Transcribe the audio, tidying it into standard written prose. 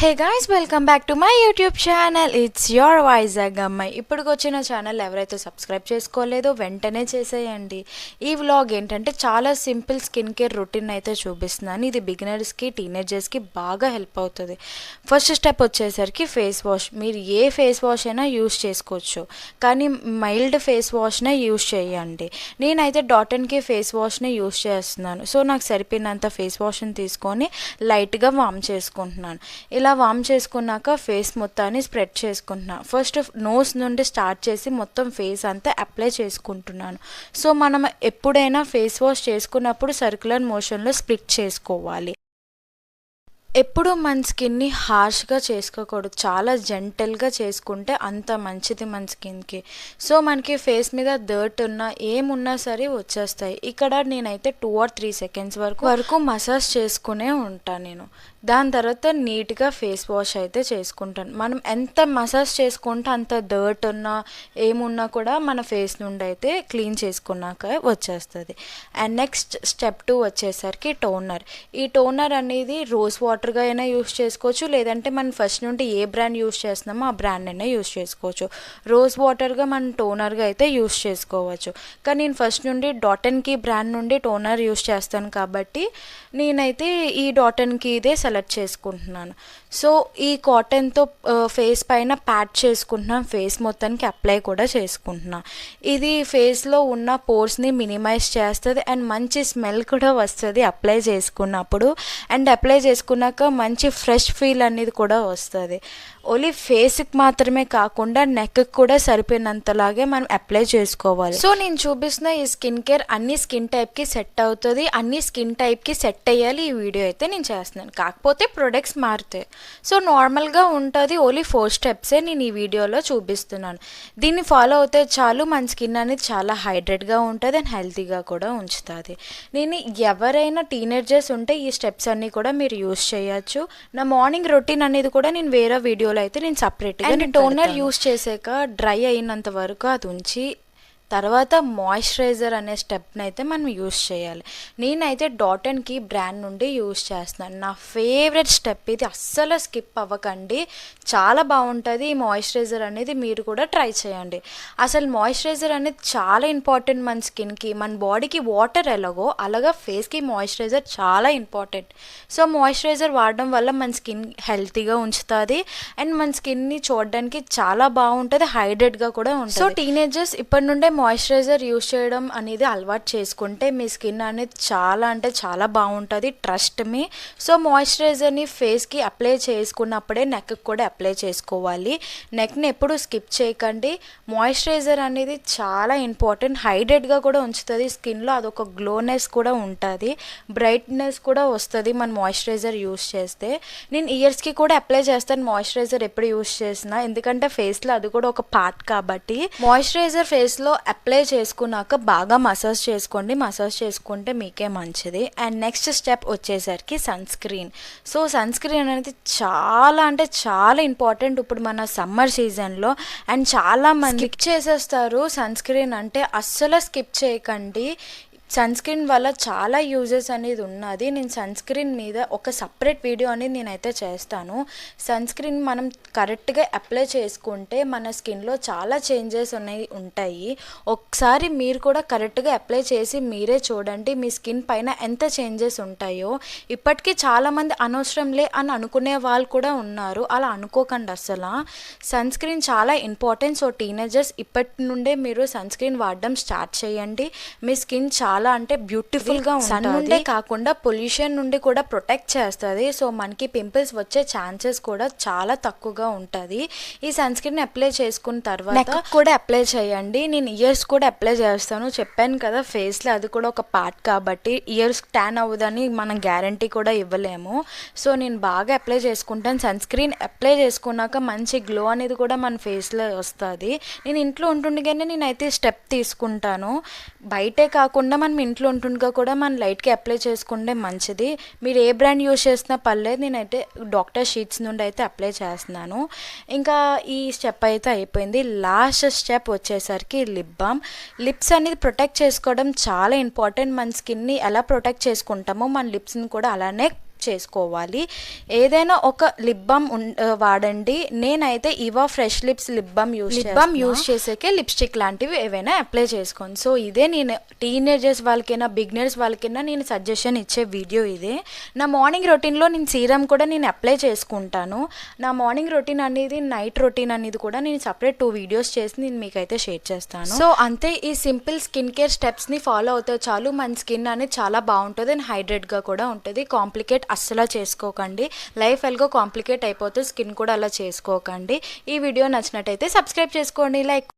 Hey guys, welcome back to my YouTube channel. It's your Vizag అమ్మాయి. ఇప్పటికి వచ్చిన channel ఎవరైతే సబ్స్క్రైబ్ చేసుకోలేదో వెంటనే చేసేయండి. ఈ వ్లాగ్ ఏంటంటే చాలా సింపుల్ స్కిన్ కేర్ రొటీన్ అయితే చూపిస్తున్నాను. ఇది బిగినర్స్కి, టీనేజర్స్కి బాగా హెల్ప్ అవుతుంది. ఫస్ట్ స్టెప్ వచ్చేసరికి ఫేస్ వాష్. మీరు ఏ ఫేస్ వాష్ అయినా యూస్ చేసుకోవచ్చు, కానీ మైల్డ్ ఫేస్ వాష్నే యూస్ చేయండి. నేనైతే డాటన్కి ఫేస్ వాష్నే యూస్ చేస్తున్నాను. సో నాకు సరిపోయినంత ఫేస్ వాష్ని తీసుకొని లైట్గా వామ్ చేసుకుంటున్నాను. ఇలా వామ్ చేసుకున్నాక ఫేస్ మొత్తాన్ని స్ప్రెడ్ చేసుకుంటున్నాను. ఫస్ట్ నోస్ నుండి స్టార్ట్ చేసి మొత్తం ఫేస్ అంతా అప్లై చేసుకుంటున్నాను. సో మనం ఎప్పుడైనా ఫేస్ వాష్ చేసుకున్నప్పుడు సర్క్యులర్ మోషన్లో స్ప్లిట్ చేసుకోవాలి. ఎప్పుడు మన స్కిన్ని హార్ష్గా చేసుకోకూడదు, చాలా జెంటల్గా చేసుకుంటే అంత మంచిది మన స్కిన్కి. సో మనకి ఫేస్ మీద డర్ట్ ఉన్నా ఏమున్నా సరే వచ్చేస్తాయి. ఇక్కడ నేనైతే 2 or 3 seconds వరకు మసాజ్ చేసుకునే ఉంటాను నేను. దాని తర్వాత నీట్గా ఫేస్ వాష్ అయితే చేసుకుంటాను. మనం ఎంత మసాజ్ చేసుకుంటే అంత డర్ట్ ఉన్నా ఏమున్నా కూడా మన ఫేస్ నుండి అయితే క్లీన్ చేసుకున్నాక వచ్చేస్తుంది. అండ్ నెక్స్ట్ స్టెప్ 2 వచ్చేసరికి టోనర్. ఈ టోనర్ అనేది రోజ్ వాటర్గా అయినా యూస్ చేసుకోవచ్చు, లేదంటే మనం ఫస్ట్ నుండి ఏ బ్రాండ్ యూస్ చేస్తున్నామో ఆ బ్రాండ్ అయినా యూస్ చేసుకోవచ్చు. రోజ్ వాటర్గా మనం టోనర్గా అయితే యూస్ చేసుకోవచ్చు, కానీ నేను ఫస్ట్ నుండి డాటన్కి బ్రాండ్ నుండి టోనర్ యూస్ చేస్తాను కాబట్టి నేనైతే ఈ డాటన్కి ఇదే సెలెక్ట్ చేసుకుంటున్నాను. సో ఈ కాటన్తో ఫేస్ పైన ప్యాట్ చేసుకుంటున్నాను, ఫేస్ మొత్తానికి అప్లై కూడా చేసుకుంటున్నాను. ఇది ఫేస్లో ఉన్న పోర్స్ని మినిమైజ్ చేస్తుంది అండ్ మంచి స్మెల్ కూడా వస్తుంది అప్లై చేసుకున్నప్పుడు. అండ్ అప్లై చేసుకున్నాక మంచి ఫ్రెష్ ఫీల్ అనేది కూడా వస్తుంది. ఓన్లీ ఫేస్కి మాత్రమే కాకుండా నెక్కి కూడా సరిపోయినంతలాగే మనం అప్లై చేసుకోవాలి. సో నేను చూపిస్తున్న ఈ స్కిన్ కేర్ అన్ని స్కిన్ టైప్కి సెట్ అవుతుంది, అన్ని స్కిన్ టైప్కి సెట్ అయ్యాలి. ఈ వీడియో అయితే నేను చేస్తున్నాను, కాకపోతే ప్రొడక్ట్స్ మారుతాయి. సో నార్మల్గా ఉంటుంది. ఓన్లీ 4 స్టెప్సే నేను ఈ వీడియోలో చూపిస్తున్నాను. దీన్ని ఫాలో అవుతే చాలు, మన స్కిన్ అనేది చాలా హైడ్రేట్గా ఉంటుంది అండ్ హెల్తీగా కూడా ఉంచుతుంది. నేను ఎవరైనా టీనేజర్స్ ఉంటే ఈ స్టెప్స్ అన్నీ కూడా మీరు యూస్ చేయొచ్చు. నా మార్నింగ్ రొటీన్ అనేది కూడా నేను వేరే వీడియోలో అయితే నేను సపరేట్గా టోనర్ యూస్ చేసాక డ్రై అయినంత వరకు అది ఉంచి తర్వాత మాయిశ్చరైజర్ అనే స్టెప్ని అయితే మనం యూస్ చేయాలి. నేనైతే డాటన్కి బ్రాండ్ నుండి యూస్ చేస్తున్నాను. నా ఫేవరెట్ స్టెప్ ఇది, అస్సలు స్కిప్ అవ్వకండి, చాలా బాగుంటుంది. ఈ మాయిశ్చరైజర్ అనేది మీరు కూడా ట్రై చేయండి. అసలు మాయిశ్చరైజర్ అనేది చాలా ఇంపార్టెంట్ మన స్కిన్కి. మన బాడీకి వాటర్ ఎలాగో అలాగా ఫేస్కి మాయిశ్చరైజర్ చాలా ఇంపార్టెంట్. సో మాయిశ్చరైజర్ వాడడం వల్ల మన స్కిన్ హెల్తీగా ఉంచుతుంది అండ్ మన స్కిన్ని చూడడానికి చాలా బాగుంటుంది, హైడ్రేట్గా కూడా ఉంటుంది. సో టీనేజర్స్ ఇప్పటి నుండే మాయిశ్చరైజర్ యూస్ చేయడం అనేది అలవాటు చేసుకుంటే మీ స్కిన్ అనేది చాలా అంటే చాలా బాగుంటుంది, ట్రస్ట్ మీ. సో మాయిశ్చరైజర్ని ఫేస్కి అప్లై చేసుకున్నప్పుడే నెక్కి కూడా అప్లై చేసుకోవాలి. నెక్ని ఎప్పుడు స్కిప్ చేయకండి. మాయిశ్చరైజర్ అనేది చాలా ఇంపార్టెంట్, హైడ్రేట్గా కూడా ఉంచుతుంది స్కిన్లో. అదొక గ్లోనెస్ కూడా ఉంటుంది, బ్రైట్నెస్ కూడా వస్తుంది మన మాయిశ్చరైజర్ యూస్ చేస్తే. నేను ఇయర్స్కి కూడా అప్లై చేస్తాను మాయిశ్చరైజర్ ఎప్పుడు యూస్ చేసినా, ఎందుకంటే ఫేస్లో అది కూడా ఒక పార్ట్ కాబట్టి. మాయిశ్చరైజర్ ఫేస్లో అప్లై చేసుకున్నాక బాగా మసాజ్ చేసుకోండి, మసాజ్ చేసుకుంటే మీకే మంచిది. అండ్ నెక్స్ట్ స్టెప్ వచ్చేసరికి sunscreen. So sunscreen అనేది చాలా అంటే చాలా ఇంపార్టెంట్ ఇప్పుడు మన సమ్మర్ సీజన్లో. అండ్ చాలా మంది స్కిప్ చేసేస్తారు సన్ స్క్రీన్ అంటే, అస్సలు స్కిప్ చేయకండి. సన్ స్క్రీన్ వల్ల చాలా యూజెస్ అనేది ఉన్నది. నేను సన్ స్క్రీన్ మీద ఒక సపరేట్ వీడియో అనేది నేనైతే చేస్తాను. సన్ స్క్రీన్ మనం కరెక్ట్గా అప్లై చేసుకుంటే మన స్కిన్లో చాలా చేంజెస్ ఉంటాయి. ఒకసారి మీరు కూడా కరెక్ట్గా అప్లై చేసి మీరే చూడండి మీ స్కిన్ పైన ఎంత చేంజెస్ ఉంటాయో. ఇప్పటికీ చాలామంది అనవసరంలే అని అనుకునే వాళ్ళు కూడా ఉన్నారు, అలా అనుకోకండి అసలు. సన్ స్క్రీన్ చాలా ఇంపార్టెంట్. సో టీనేజర్స్ ఇప్పటి నుండే మీరు సన్ స్క్రీన్ వాడడం స్టార్ట్ చేయండి. మీ స్కిన్ చాలా అంటే బ్యూటిఫుల్గా ఉంటుంది. సన్ నుండే కాకుండా పొల్యూషన్ నుండి కూడా ప్రొటెక్ట్ చేస్తుంది. సో మనకి పింపుల్స్ వచ్చే ఛాన్సెస్ కూడా చాలా తక్కువగా ఉంటుంది. ఈ సన్ స్క్రీన్ అప్లై చేసుకున్న తర్వాత నెక్ కూడా అప్లై చేయండి. నేను ఇయర్స్ కూడా అప్లై చేస్తాను, చెప్పాను కదా ఫేస్లో అది కూడా ఒక పార్ట్ కాబట్టి. ఇయర్స్ ట్యాన్ అవ్వదని మనం గ్యారంటీ కూడా ఇవ్వలేము. సో నేను బాగా అప్లై చేసుకుంటాను. సన్ స్క్రీన్ అప్లై చేసుకున్నాక మంచి గ్లో అనేది కూడా మన ఫేస్లో వస్తుంది. నేను ఇంట్లో ఉంటుండగానే నేనైతే స్టెప్ తీసుకుంటాను. బయటే కాకుండా మనం ఇంట్లో ఉంటుండగా కూడా మనం లైట్గా అప్లై చేసుకుంటే మంచిది. మీరు ఏ బ్రాండ్ యూస్ చేసినా పర్లేదు, నేనైతే డాక్టర్ షీట్స్ నుండి అయితే అప్లై చేస్తున్నాను. ఇంకా ఈ స్టెప్ అయితే అయిపోయింది. లాస్ట్ స్టెప్ వచ్చేసరికి లిప్ బామ్. లిప్స్ అనేది ప్రొటెక్ట్ చేసుకోవడం చాలా ఇంపార్టెంట్. మన స్కిన్ని ఎలా ప్రొటెక్ట్ చేసుకుంటామో మన లిప్స్ని కూడా అలానే చేసుకోవాలి. ఏదైనా ఒక లిప్ బామ్ వాడండి. నేనైతే Eva fresh lips lip balm use చేసాకే లిప్స్టిక్ లాంటివి ఏవైనా అప్లై చేసుకోండి. సో ఇదే నేను టీనేజర్స్ వాళ్ళకైనా బిగినర్స్ వాళ్ళకైనా నేను సజెషన్ ఇచ్చే వీడియో ఇదే. నా మార్నింగ్ రొటీన్లో నేను సీరం కూడా నేను అప్లై చేసుకుంటాను. నా మార్నింగ్ రొటీన్ అనేది నైట్ రొటీన్ అనేది కూడా నేను సపరేట్ 2 వీడియోస్ చేసి నేను మీకైతే షేర్ చేస్తాను. సో అంతే, ఈ సింపుల్ స్కిన్ కేర్ స్టెప్స్ని ఫాలో అవుతే చాలు మన స్కిన్ అనేది చాలా బాగుంటుంది అండ్ హైడ్రేట్గా కూడా ఉంటుంది. కాంప్లికేట్ అస్సలు చేసుకోకండి. లైఫ్ ఎలాగో కాంప్లికేట్ అయిపోతే స్కిన్ కూడా అలా చేసుకోకండి. ఈ వీడియో నచ్చినట్టయితే సబ్స్క్రైబ్ చేసుకోండి, లైక్